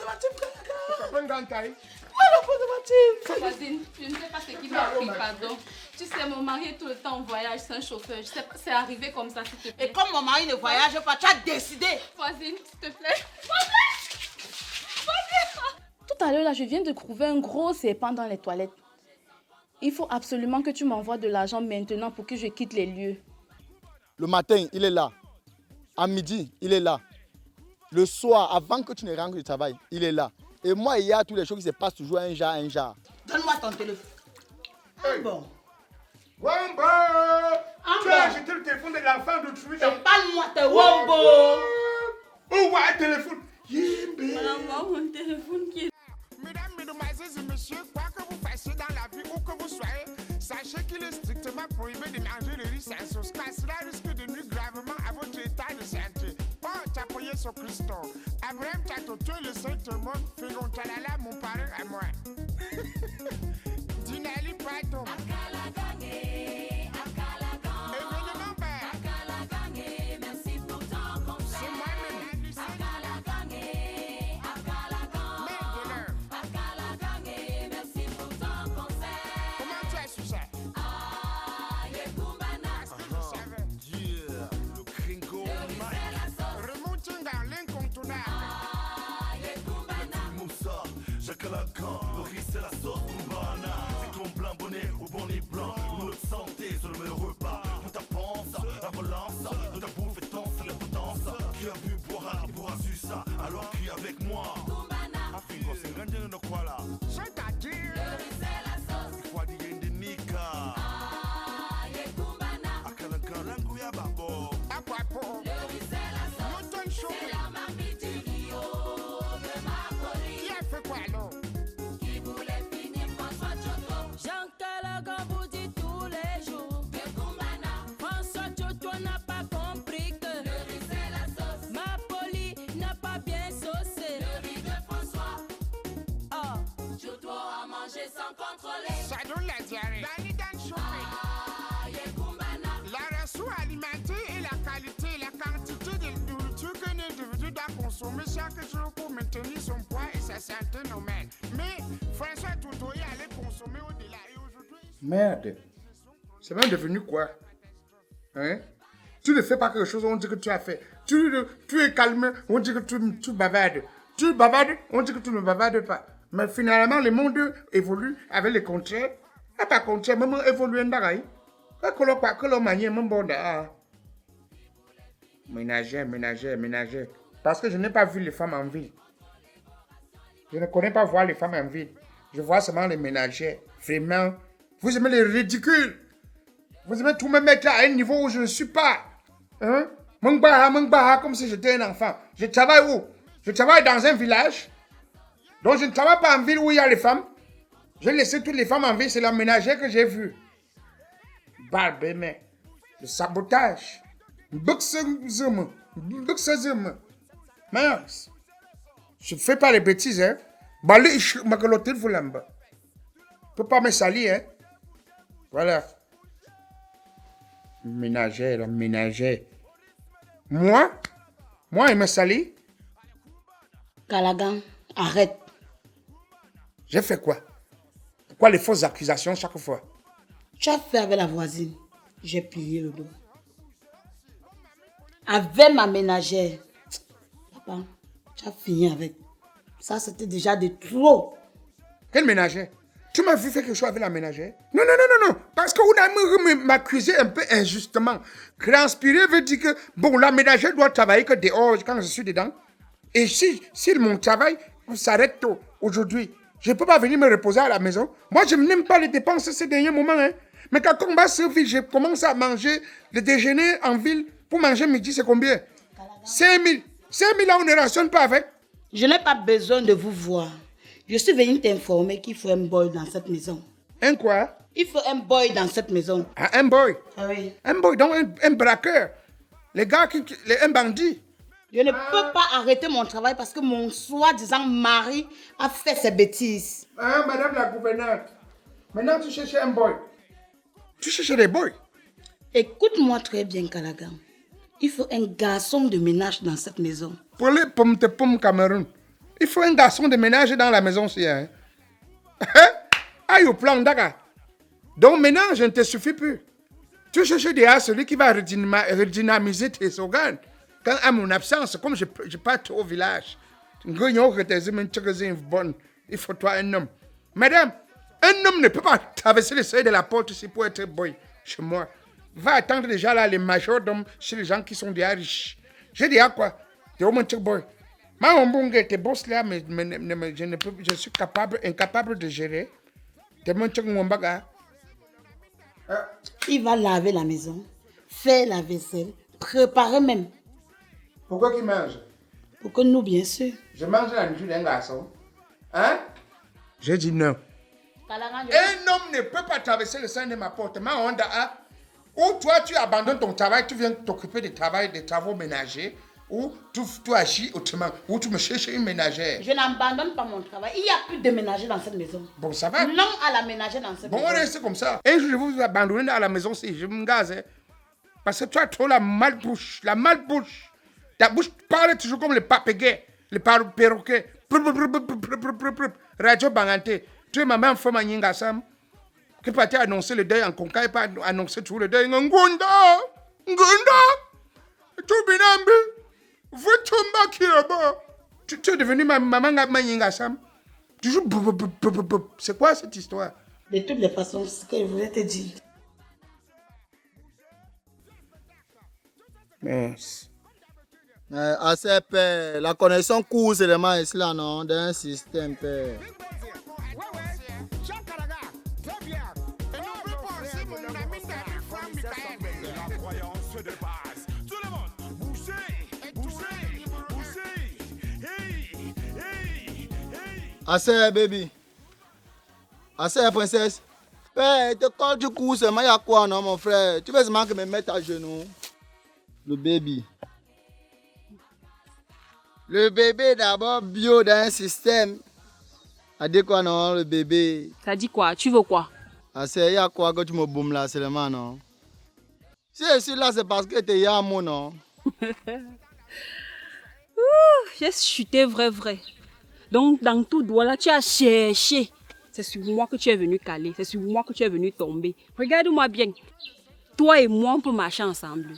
Ça prend une grande taille. Voisine, je ne sais pas ce qui m'a pris, pardon. Tu sais, mon mari est tout le temps en voyage, c'est un chauffeur. Je sais pas, c'est arrivé comme ça, s'il te plaît. Et comme mon mari ne voyage pas, tu as décidé. Voisine, s'il te plaît. Tout à l'heure, là, je viens de trouver un gros serpent dans les toilettes. Il faut absolument que tu m'envoies de l'argent maintenant pour que je quitte les lieux. Le matin, il est là. À midi, il est là. Le soir, avant que tu ne rentres du travail, il est là. Et moi, il y a toutes les choses qui se passent toujours un genre. Donne-moi ton téléphone. Hey. Bon. Wombo! Tu as acheté le téléphone de l'enfant d'autrui. Parle-moi de Wombo. Oh, ouais, un téléphone. Voilà, mon téléphone qui est... Mesdames, mesdemoiselles et messieurs, quoi que vous fassiez dans la vie, où que vous soyez, sachez qu'il est strictement prohibé de manger le riz sans sauce, car cela risque de nuire gravement à votre état de santé. Oh, t'appuyer sur Christo. Abraham Tatoto, le Saint-Monde, Fégon Talala, mon parrain à moi. Dinali Pato. Événement, merci pour ton conseil. c'est moi-même, Merci pour ton conseil. comment tu as su ça? Parce que je savais. Le Gringo Remonting dans l'incontournable. Moussa, Jacalacan, le riz c'est la sauce Boubana. C'est comme blanc bonnet ou bonnet blanc. Notre santé sur le même repas. Pour ta panse, la relance, de ta bouffe et ton c'est la potence. Qui a bu boira su ça. Alors crie avec moi. Afingo, c'est un grand de quoi là? C'est-à-dire. Il faut dire Nika. Akalacan, l'angouya babo. À quoi pour? L'automne chauffé. Qui a fait quoi alors? Jean Calagan vous dit tous les jours que François Tchoto n'a pas compris que le riz c'est la sauce. Ma Poli n'a pas bien saucé le riz de François. Oh, Tchoto a mangé sans contrôler. Ça donne la diarrhée. Danidan chauffé. La ressource alimentaire et la qualité, la quantité de nourriture qu'un individu doit consommer chaque jour pour maintenir son poids et sa santé normale. Mais François Toutoy allait consommer au-delà et aujourd'hui... Merde. C'est même devenu quoi? Hein? Tu ne fais pas quelque chose, on dit que tu as fait. Tu es calme, on dit que tu bavardes. Tu bavardes, on dit que tu ne bavardes pas. Mais finalement, le monde évolue avec les contraires. Et par contre, même évoluer d'araï. Que l'on manie, même bon d'araï. Ménagère. Parce que je n'ai pas vu les femmes en ville. Je ne connais pas voir les femmes en ville. Je vois seulement les ménagères. Vraiment. Vous aimez les ridicules. Vous aimez tout me mettre à un niveau où je ne suis pas. Hein? Mangbaha, comme si j'étais un enfant. Je travaille où? Je travaille dans un village. Donc je ne travaille pas en ville où il y a les femmes. J'ai laissé toutes les femmes en ville. C'est la ménagère que j'ai vue. Barbe, mais le sabotage. Mince. Je ne fais pas les bêtises, hein. Balé, je ne peux pas me salir, hein. Voilà. Ménagère. Moi, il me salit. Calagan, arrête. J'ai fait quoi? Pourquoi les fausses accusations chaque fois? Tu as fait avec la voisine. J'ai plié le dos. Avec ma ménagère. Papa, tu as fini avec. Ça, c'était déjà de trop. Quelle ménagère? Tu m'as vu faire quelque chose avec la ménagère? Non. Parce que vous m'accusez un peu injustement. Transpirer veut dire que, bon, la ménagère doit travailler que dehors quand je suis dedans. Et si mon travail s'arrête tôt aujourd'hui, je ne peux pas venir me reposer à la maison. Moi, je n'aime pas les dépenses ces derniers moments. Hein. Mais quand on va sur ville, je commence à manger le déjeuner en ville. Pour manger midi, c'est combien? 5 000. 5 000 là, on ne rationne pas avec. Je n'ai pas besoin de vous voir. Je suis venu t'informer qu'il faut un boy dans cette maison. Un quoi? Il faut un boy dans cette maison. Ah, un boy? Ah oui. Un boy, donc un braqueur. Les gars, un bandit. Je ne peux pas arrêter mon travail parce que mon soi-disant mari a fait ses bêtises. Ah, madame la gouvernante. Maintenant, tu cherches un boy. Tu cherches des boys. Écoute-moi très bien, Calagan. Il faut un garçon de ménage dans cette maison. Pour les pommes de pommes Cameroun. Il faut un garçon de ménage dans la maison aussi. Hein. Aïe au plan d'aga. Donc maintenant, je ne te suffis plus. Tu cherches déjà celui qui va redynamiser tes organes. Quand à mon absence, comme je pars au village, il faut toi un homme. Madame, un homme ne peut pas traverser le seuil de la porte ici pour être boy chez moi. Va attendre déjà là les majordomes chez les gens qui sont déjà riches. J'ai dit à quoi? T'es au moins boy. Tes boss là, mais je suis incapable de gérer. T'es mon baga. Il va laver la maison, faire la vaisselle, préparer même. Pourquoi qu'il mange? Pour que nous, bien sûr. Je mange la nourriture d'un garçon. Hein? J'ai dit non. Un homme ne peut pas traverser le sein de ma porte. Ou toi, tu abandonnes ton travail, tu viens t'occuper des travaux ménagers, ou tu agis autrement, ou tu me cherches une ménagère. Je n'abandonne pas mon travail. Il n'y a plus de ménager dans cette maison. Bon, ça va. Non à la ménagère dans cette maison. Bon, on reste comme ça. Un jour, je vais vous abandonner à la maison si je me gaze. Hein. Parce que tu as trop la malbouche. La malbouche. Ta bouche parle toujours comme le papegay, le perroquet. Radio Bangante. Tu es ma même femme à Nyingasam. Qui partait annoncer le deuil en Konka et pas annoncer tout le deuil. Ngunda! Tu binambi! Vutumba qui là-bas! Tu es devenu ma maman à Nyingasam. Toujours. C'est quoi cette histoire? De toutes les façons, ce que je voulais te dire. Mince. Assez père, la connexion court seulement ici là, non, d'un système père. Assez baby. Assez princesse. Père, te quand tu cours seulement, il y a quoi non mon frère? Tu veux seulement que me mette à genoux? Le baby. Le bébé d'abord bio dans un système. A dit quoi non, le bébé? Ça dit quoi? Tu veux quoi? Ah c'est, il y a quoi que tu me boumes là seulement non? Si je suis là, c'est parce que tu es yamo non? J'ai chuté vrai. Donc dans tout doigt là, tu as cherché. C'est sur moi que tu es venu caler. C'est sur moi que tu es venu tomber. Regarde-moi bien. Toi et moi, on peut marcher ensemble.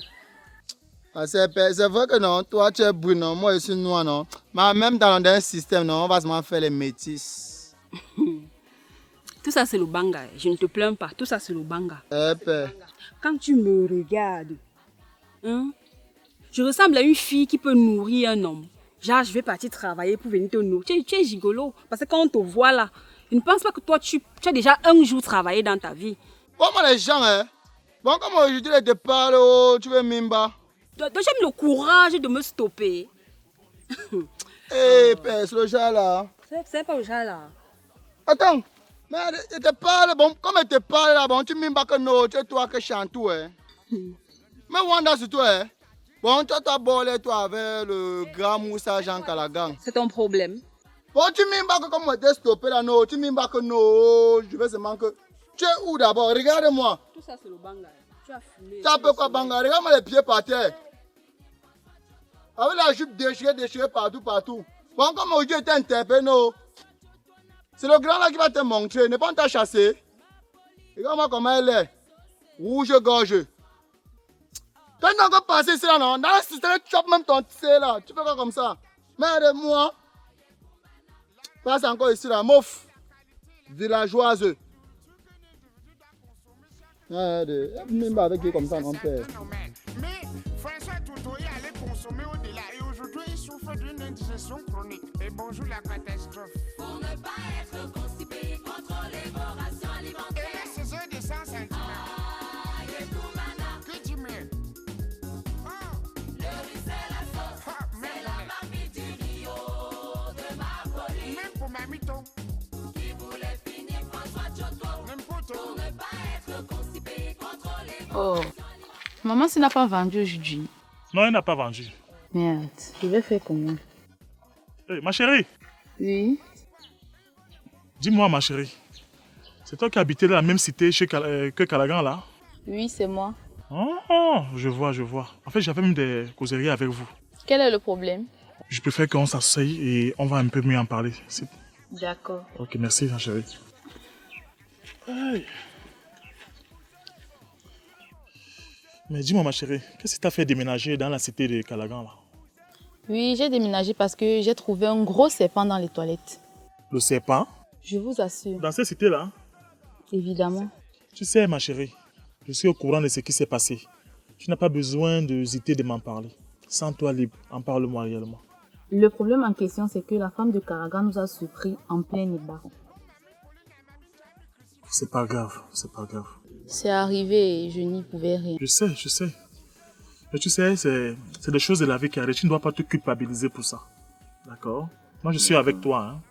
Ah, c'est vrai que non, toi tu es brun, non, moi je suis noir, non. Mais même dans un système, non, on va seulement faire les métis. Tout ça c'est le banga. Je ne te plains pas. Tout ça c'est le banga. Père. Quand tu me regardes, hein, je ressemble à une fille qui peut nourrir un homme. Genre, je vais partir travailler pour venir te nourrir. Tu es gigolo. Parce que quand on te voit là, je ne pense pas que toi, tu as déjà un jour travaillé dans ta vie. Bon, moi, les gens, hein. Bon, comme aujourd'hui, je te parle, oh, tu veux mimba. Donc, j'aime le courage de me stopper. Père, c'est le genre là. C'est pas le genre là. Attends, mais je te parle, bon, comme je te parle là, bon, tu mimba que non, tu es toi que chantou, hein. Mais Wanda, c'est toi, hein. Bon, toi, tu as bolé, toi, avec le grand Moussa Jean Calagan. C'est ton problème. Bon, tu m'imbats que comme on t'est stoppé là, non, tu m'imbats que non, je vais seulement que... Tu es où d'abord? Regarde-moi. Tout ça, c'est le banga. Tu as fumé. Tu as peu quoi banga? Regarde-moi les pieds par terre. Avec la jupe déchirée partout. Bon, comme aujourd'hui, tu es interpellé, non. C'est le grand là qui va te montrer, ne pas t'a chassé. Regarde-moi comment elle est. Rouge-gorge. Quand tu as encore passé ici là, non, dans le système, tu chopes même ton tissé là. Tu fais quoi comme ça? Merde-moi. Passe encore ici la mouf. Villageoise. Même avec qui comme ça, mon père. Mais François Toutoya allait consommer au-delà et aujourd'hui il souffre d'une indigestion chronique. Et bonjour la catastrophe. Pour ne pas être constipé, contrôler vos rations Et alimentaires. là, c'est un des 100 sentiments. Que tu mets? Le riz c'est la sauce, c'est la marmite du Rio de ma folie. Même pour ma mytho. Qui voulait finir François Tchoto. N'importe Pour où. ne pas être constipé, contrôler vos Oh, maman, ça n'a pas vendu aujourd'hui. Non, elle n'a pas vendu. Merde, je vais faire comment? Hey, ma chérie, Oui. dis-moi ma chérie, c'est toi qui habitais dans la même cité que Calagan là? Oui, c'est moi. Oh, je vois. En fait, j'avais même des causeries avec vous. Quel est le problème? je préfère qu'on s'asseye et on va un peu mieux en parler. D'accord. Ok, merci, ma chérie. Aïe. Mais dis-moi, ma chérie, qu'est-ce qui t'a fait déménager dans la cité de Calagan, là? Oui, j'ai déménagé parce que j'ai trouvé un gros serpent dans les toilettes. Le serpent? Je vous assure. Dans cette cité-là? Évidemment. Tu sais, ma chérie, je suis au courant de ce qui s'est passé. Tu n'as pas besoin d'hésiter de m'en parler. Sens-toi libre, en parle-moi réellement. Le problème en question, c'est que la femme de Calagan nous a surpris en plein ébat. C'est pas grave, c'est pas grave. C'est arrivé et je n'y pouvais rien. Je sais. Mais tu sais, c'est des choses de la vie qui arrivent. Tu ne dois pas te culpabiliser pour ça. D'accord? Moi, je suis avec toi. Hein?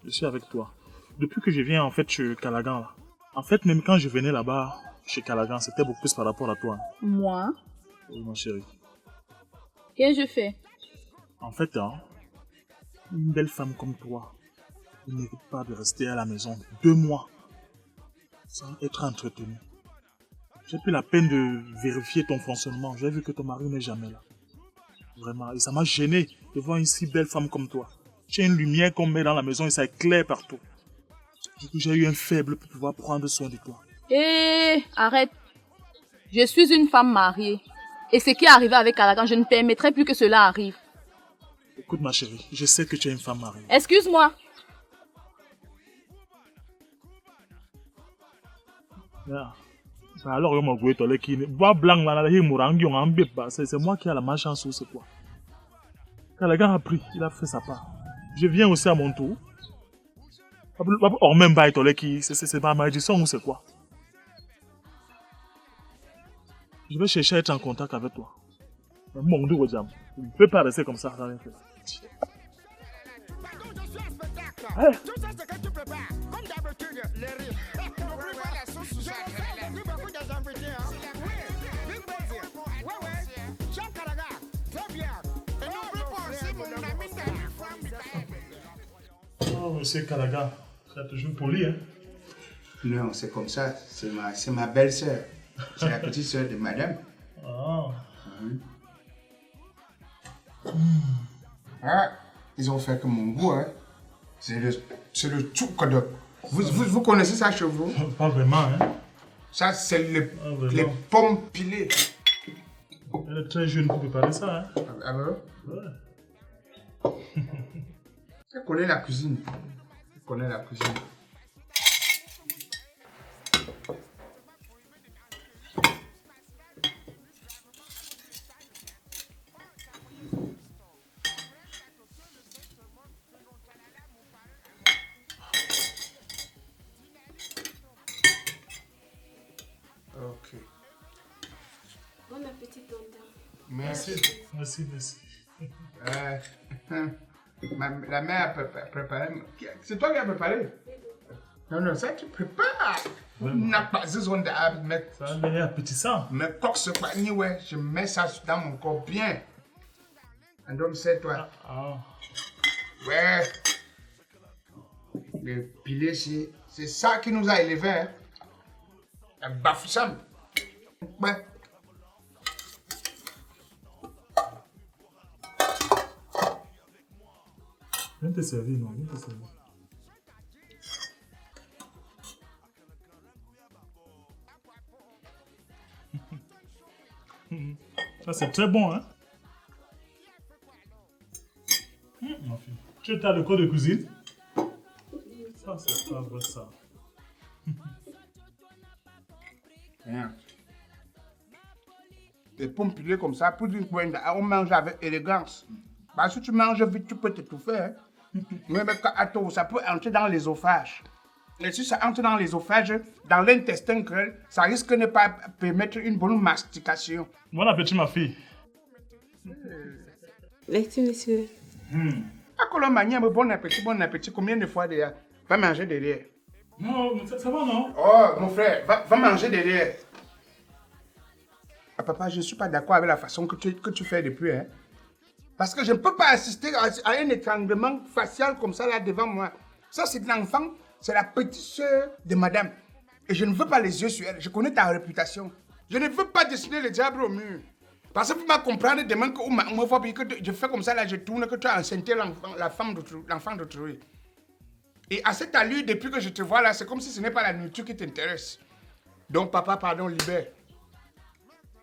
Je suis avec toi. Depuis que je viens, en fait, chez Calagan, là. En fait, même quand je venais là-bas, chez Calagan, c'était beaucoup plus par rapport à toi. Hein? Moi? Oui, ma chérie. Qu'est-ce que je fais? En fait, hein, une belle femme comme toi ne mérite pas de rester à la maison 2 mois sans être entretenue. J'ai pris la peine de vérifier ton fonctionnement. J'ai vu que ton mari n'est jamais là. Vraiment. Et ça m'a gêné de voir une si belle femme comme toi. Tu as une lumière qu'on met dans la maison et ça éclaire partout. Du coup, j'ai eu un faible pour pouvoir prendre soin de toi. Hé, arrête. Je suis une femme mariée. Et ce qui est arrivé avec Calagan, je ne permettrai plus que cela arrive. Écoute ma chérie, je sais que tu es une femme mariée. Excuse-moi. Yeah. Alors, c'est moi qui ai la malchance ou c'est quoi? Calagan a pris, il a fait sa part. Je viens aussi à mon tour. Or même pas c'est ma malédiction ou c'est quoi? Je vais chercher à être en contact avec toi. Mon Dieu, je ne peux pas rester comme ça sans rien faire. Tout ça, c'est que tu prépares. Comme d'habitude, les riz. N'oublie pas la sauce Suzanne. J'ai beaucoup des invités, hein. Oui, Big Basil. Ouais. Jean Calagan. Très bien. Et n'oublie pas aussi mon ami de Oh, monsieur Calagan, tu as toujours poli, hein? Non, c'est comme ça. C'est ma belle-sœur. C'est la petite sœur de madame. Ah. Ah, ils ont fait comme mon goût, hein. C'est le tchoukadok. Vous connaissez ça chez vous? Pas vraiment, hein. Ça, c'est les pommes pilées. Elle est très jeune pour préparer ça, hein. Ah bon? Ouais. Je connais la cuisine. Ok. Bon appétit, tonton. Merci. Merci. La mère a préparé. C'est toi qui as préparé? Non, ça tu prépares. N'a pas besoin de mettre. Ça va venir appétissant. Mais coque ce panier, ouais, je mets ça dans mon corps bien. Un homme, c'est toi. Ah. Ouais. Le pilé, c'est ça qui nous a élevés, hein. La bafoussam. Ouais. Viens te servir, non? Viens te servir. Ça, c'est très bon, hein? Ma fille. Tu as le cours de cuisine? Ça, c'est pas vrai, ça. Rien. Des pommes pilées comme ça, pour une pointe, on mange avec élégance. Parce que si tu manges vite, tu peux t'étouffer. Hein? Mais attends, ça peut entrer dans l'œsophage. Et si ça entre dans l'œsophage, dans l'intestin grêle, ça risque de ne pas permettre une bonne mastication. Bon appétit, ma fille. Merci, monsieur. Bon appétit. Combien de fois déjà? Va manger derrière. Non, ça va, non? Oh, mon frère, va manger derrière. Ah, papa, je ne suis pas d'accord avec la façon que tu fais depuis. Hein? Parce que je ne peux pas assister à un étranglement facial comme ça là devant moi. Ça, c'est l'enfant, c'est la petite sœur de madame. Et je ne veux pas les yeux sur elle. Je connais ta réputation. Je ne veux pas dessiner le diable au mur. Parce que vous me comprenez demain que me voit que je fais comme ça, là, je tourne, que tu as enceinté l'enfant d'autrui. Et à cette allure, depuis que je te vois là, c'est comme si ce n'est pas la nourriture qui t'intéresse. Donc, papa, pardon, libère.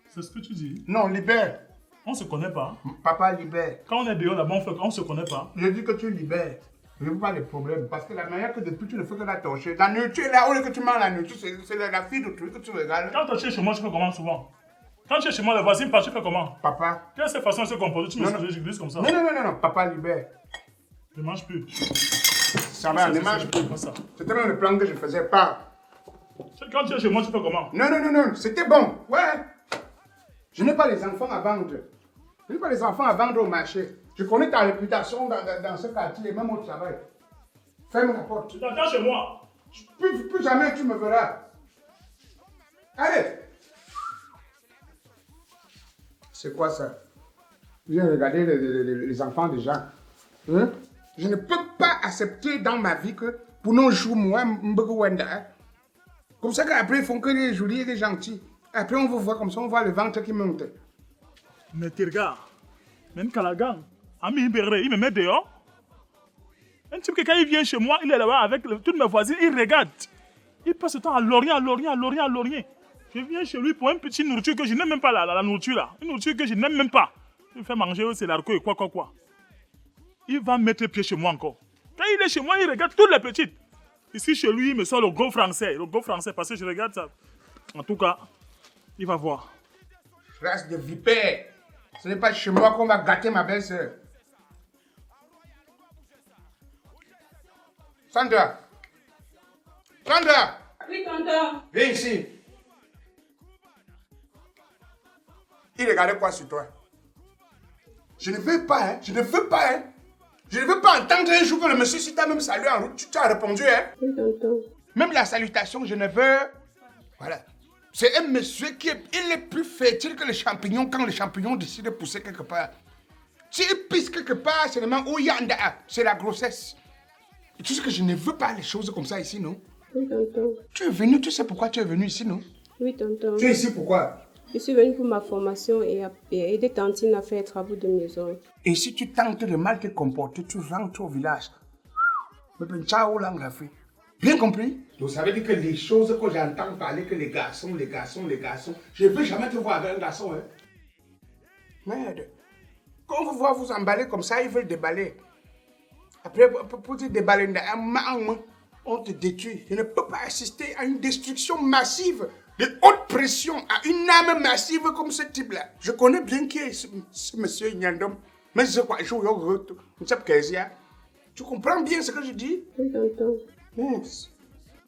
C'est ce que tu dis? Non, libère. On ne se connaît pas. Papa, libère. Quand on est dehors là-bas, on ne se connaît pas. Je dis que tu libères. Je ne veux pas les problèmes. Parce que la manière que depuis tu ne fais que la torcher. La nourriture, là, au lieu que tu manges la nourriture, c'est la fille d'autrui que tu regardes. Quand tu es chez moi, tu fais comment souvent? Quand tu es chez moi, les voisins partent, tu fais comment? Papa. Quelle est cette façon de se comporter? Tu me dis comme ça? Non, papa, libère. Je ne mange plus. Ça va, ne mange plus. C'était même le plan que je faisais pas. Quand tu es chez moi, tu fais comment? Non, c'était bon. Ouais. Je n'ai pas les enfants à vendre. Je n'ai pas les enfants à vendre au marché. Je connais ta réputation dans ce quartier, même au travail. Ferme la porte. Tu t'entends chez moi? Plus jamais tu me verras. Allez. C'est quoi ça? Viens regarder les enfants des gens. Hein? Je ne peux pas accepter dans ma vie que pour nos jours, moi, comme ça qu'après, ils font que les jolis et les gentils. Après, on vous voit comme ça, on voit le ventre qui monte. Mais tu regardes, même Kalagan, Ami Berre, il me met dehors. Un type que quand il vient chez moi, il est là-bas avec toutes mes voisines, il regarde. Il passe le temps à lorgner. Je viens chez lui pour une petite nourriture que je n'aime même pas, la nourriture là. Une nourriture que je n'aime même pas. Il me fait manger, c'est l'arco et quoi. Il va mettre pied chez moi encore. Quand il est chez moi, il regarde toutes les petites. Ici, chez lui, il me sort le go français, parce que je regarde ça. En tout cas, il va voir. Race de vipère. Ce n'est pas chez moi qu'on va gâter ma belle-sœur. Sandra. Oui, tonton. Viens ici. Il regardait quoi sur toi? Je ne veux pas, hein. Je ne veux pas entendre un jour que le monsieur, si t'as même salué en route, tu as répondu, hein. Oui, tonton. Même la salutation, je ne veux... Voilà. C'est un monsieur il est plus fertile que les champignons quand les champignons décident de pousser quelque part. S'il pisse quelque part, c'est le moment où il y a c'est la grossesse. Et tu sais que je ne veux pas les choses comme ça ici, non? Oui, tonton. Tu es venu, tu sais pourquoi tu es venu ici, non? Oui, tonton. Tu es ici pourquoi? Je suis venue pour ma formation et aider Tantine à faire les travaux de maison. Et si tu tentes de mal te comporter, tu rentres au village. Bien compris? Donc ça veut dire que les choses que j'entends parler, que les garçons, je ne veux jamais te voir avec un garçon, hein? Merde. Quand on vous voit vous emballer comme ça, ils veulent déballer. Après, pour te déballer, on te détruit. Je ne peux pas assister à une destruction massive, de haute pression, à une âme massive comme ce type-là. Je connais bien qui est ce monsieur Nyandom. Mais c'est quoi, tu comprends bien ce que je dis? Oui, tonton. Yes.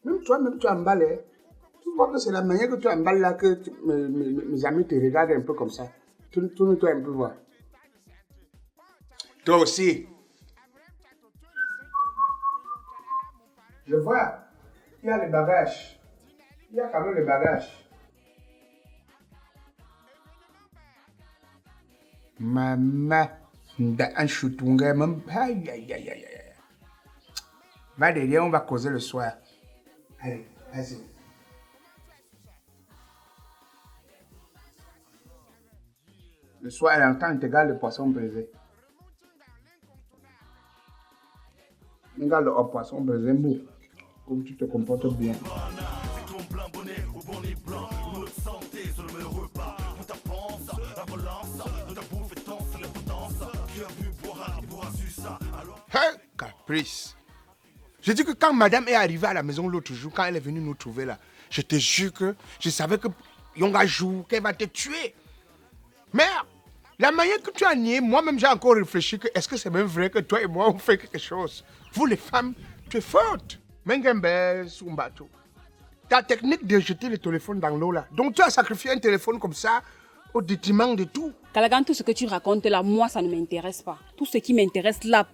Même toi, tu emballes. Tu vois que c'est la manière que tu emballes là que mes amis te regardent un peu comme ça. Tourne-toi un peu voir. Toi aussi. Je vois, il y a les bagages. Il y a quand même les bagages. Maman, un choutounga, même. Aïe. Va derrière, on va causer le soir. Allez, vas-y. Le soir, elle entend intégral le poisson brisé. Regarde le poisson brisé mou. Comme tu te comportes bien. Hey, caprice. Je dis que quand madame est arrivée à la maison l'autre jour, quand elle est venue nous trouver là, je te jure que je savais que Yonga joue, qu'elle va te tuer. Mais la manière que tu as nié, moi-même j'ai encore réfléchi que est-ce que c'est même vrai que toi et moi on fait quelque chose? Vous les femmes, tu es forte. Mengembe Sumbato. Ta technique de jeter le téléphone dans l'eau là. Donc tu as sacrifié un téléphone comme ça au détriment de tout. Kalagan, tout ce que tu racontes là, moi ça ne m'intéresse pas. Tout ce qui m'intéresse là,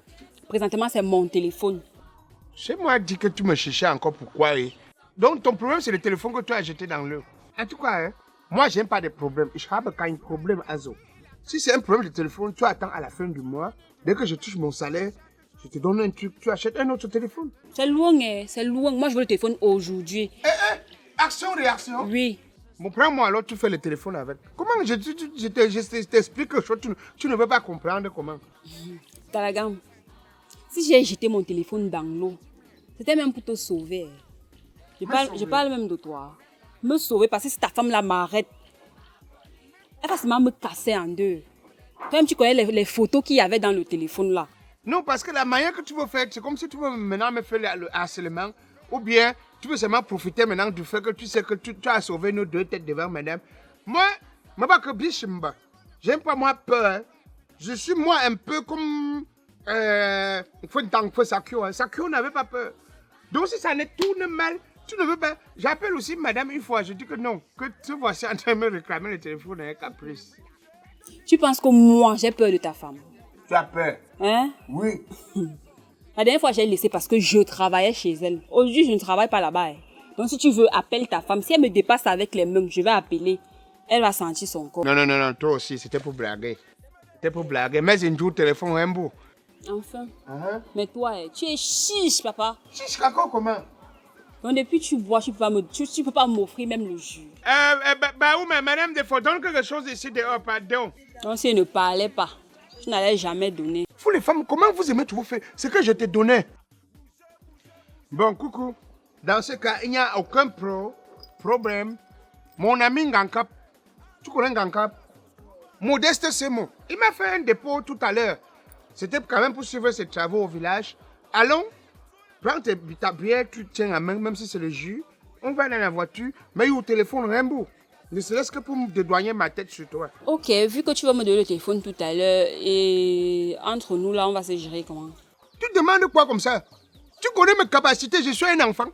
présentement c'est mon téléphone. C'est moi qui dis que tu me cherchais encore pourquoi. Donc ton problème c'est le téléphone que tu as jeté dans l'eau. En tout cas, moi j'aime pas de problème. Je habe kein problème also. Si c'est un problème de téléphone, tu attends à la fin du mois. Dès que je touche mon salaire, je te donne un truc, tu achètes un autre téléphone. C'est loin, c'est loin. Moi je veux le téléphone aujourd'hui. Action, réaction. Oui. Bon, prends-moi alors, tu fais le téléphone avec. Comment je t'explique quelque chose, tu ne veux pas comprendre comment. Kalagam, si j'ai jeté mon téléphone dans l'eau, c'était même pour te sauver. Je parle même de toi. Me sauver parce que si ta femme là m'arrête, elle va seulement me casser en deux. Toi-même, tu connais les photos qu'il y avait dans le téléphone là. Non, parce que la manière que tu veux faire, c'est comme si tu veux maintenant me faire le harcèlement. Ou bien, tu veux seulement profiter maintenant du fait que tu sais que tu as sauvé nos deux têtes devant madame. Moi, j'aime pas moi peur. Hein. Je suis moi un peu comme... il faut une temps que Sakio. Sakio n'avait pas peur. Donc si ça ne tourne mal, tu ne veux pas... J'appelle aussi madame une fois, je dis que non, que tu vois en train de me réclamer le téléphone avec caprice. Tu penses que moi, j'ai peur de ta femme? Tu as peur? Hein? Oui. La dernière fois, j'ai laissé parce que je travaillais chez elle. Aujourd'hui, je ne travaille pas là-bas. Hein. Donc si tu veux, appelle ta femme. Si elle me dépasse avec les mains, je vais appeler. Elle va sentir son corps. Non, toi aussi, c'était pour blaguer. C'était pour blaguer. Mais une jour, téléphone, un bout. Enfin. Mais toi, tu es chiche, papa. Chiche, comment? Donc depuis que tu bois, tu peux pas m'offrir même le jus. Où, mais madame, il faut donner quelque chose ici dehors, pardon. Donc si elle ne parlait pas, je n'allais jamais donner. Vous les femmes, comment vous aimez tout vous faire? C'est que je te donnais. Bon, coucou. Dans ce cas, il n'y a aucun problème. Mon ami Ngankap, tu connais Ngankap? Modeste Semo. Il m'a fait un dépôt tout à l'heure. C'était quand même pour suivre ses travaux au village. Allons, prends ta bière, tu tiens la main, même si c'est le jus. On va dans la voiture, mais il y a au téléphone Rimbaud. Ne serait-ce que pour me dédouaner ma tête sur toi. Ok, vu que tu vas me donner le téléphone tout à l'heure, et entre nous là, on va se gérer comment? Tu demandes quoi comme ça? Tu connais mes capacités, je suis un enfant.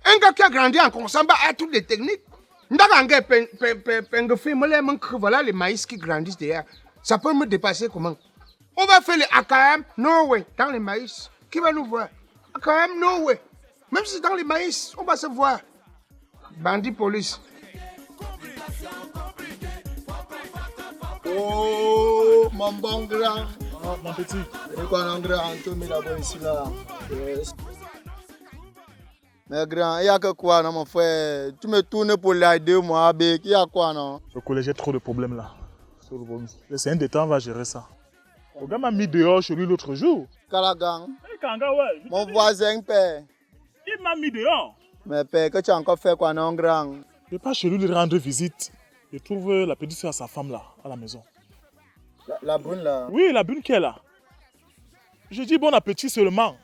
Un gars qui a grandi en Consamba a toutes les techniques. Voilà les maïs qui grandissent derrière. Ça peut me dépasser comment? On va faire les AKM, no way, dans les maïs. Qui va nous voir? AKM, no way. Même si c'est dans les maïs, on va se voir. Bandit police. Oh, mon bon grand. Ah, mon petit. Et quoi, mon grand, tu mets d'abord ici là. Yes. Mais grand, il y a que quoi, non, mon frère? Tu me tournes pour l'aider, moi, il y a quoi, non? Le collège, j'ai trop de problèmes là. C'est un détail, on va gérer ça. Le gars m'a mis dehors chez lui l'autre jour. Kalagang. Hey, Kanga, ouais. Mon voisin, père. Il m'a mis dehors. Mais père, que tu as encore fait quoi, non, grand? Je vais pas chez lui lui rendre visite. Je trouve la petite soeur à sa femme là, à la maison. La brune là? Oui, la brune qui est là. Je dis bon appétit seulement.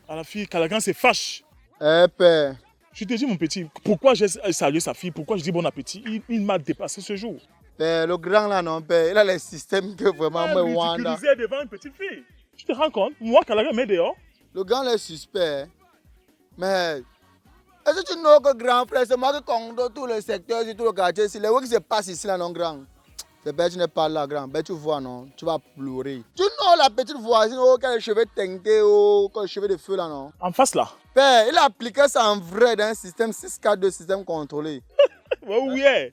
À la fille, Kalagan se fâche. Eh, père. Je te dis mon petit, pourquoi j'ai salué sa fille? Pourquoi je dis bon appétit? Il m'a dépassé ce jour. Père, le grand là, non, père, il a les systèmes que vraiment me wanda. Ridiculisé devant une petite fille. Tu te rends compte? Moi, Kalagan met dehors. Le grand est suspect. Mais, est-ce que tu know que grand frère, c'est moi qui conduis tout le secteur, tout le quartier, c'est le qui se passe ici là, non, grand? C'est bête, tu n'es pas là, grand. Ben, tu vois, non, tu vas pleurer. Tu know la petite voisine, oh, qui a les cheveux teintés, oh, qui a les cheveux de feu là, non? En face là. Père, il a appliqué ça en vrai dans un système 642, système contrôlé. Oui, hey.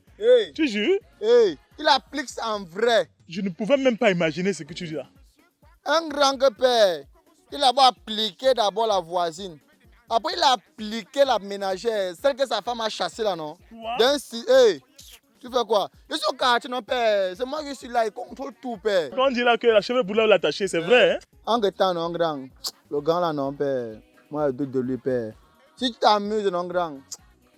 Tu jures? Hey, il applique ça en vrai. Je ne pouvais même pas imaginer ce que tu dis là. Un grand père, il a appliqué d'abord la voisine. Après, il a appliqué la ménagère, celle que sa femme a chassée là, non? Hey, tu fais quoi? Je suis au quartier, non, père. C'est moi qui suis là, il contrôle tout, père. Quand on dit là que la cheveux boulot l'attaché, c'est vrai, hein? En temps, non, grand. Le grand là, non, père. Moi, je doute de lui, père. Si tu t'amuses, non, grand.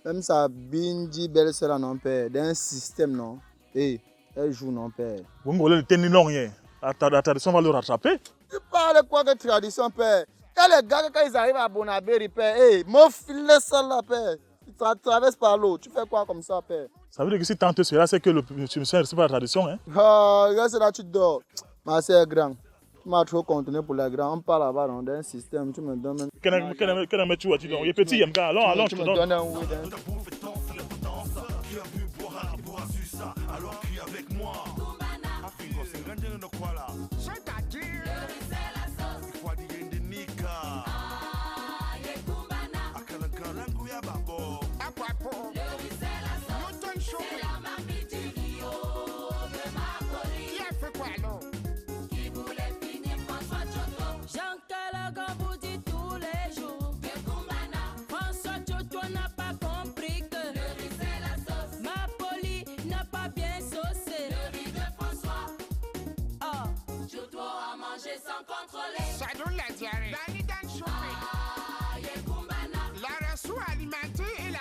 Même sa bindi belle sœur là, non, père. Dans un système, non. Hey, elle joue, non, père. Vous me voulez le tenir long, hein? La tradition va le rattraper. Tu parles quoi de tradition, père? Quand les gars, quand ils arrivent à Bonabéry, père, hey, mon filet ça là, père. Tu traverses par l'eau. Tu fais quoi comme ça, père? Ça veut dire que si tante cela, c'est que le monsieur ne respecte pas la tradition, hein? Ah, c'est là tu dors. Ma sœur grand. Tu m'as trop contenu pour la grande. On parle là-bas dans un système. Tu me donnes. Quand tu es petit, allons, je te donne. Alors crie avec moi. Afrique, c'est grand, quoi là?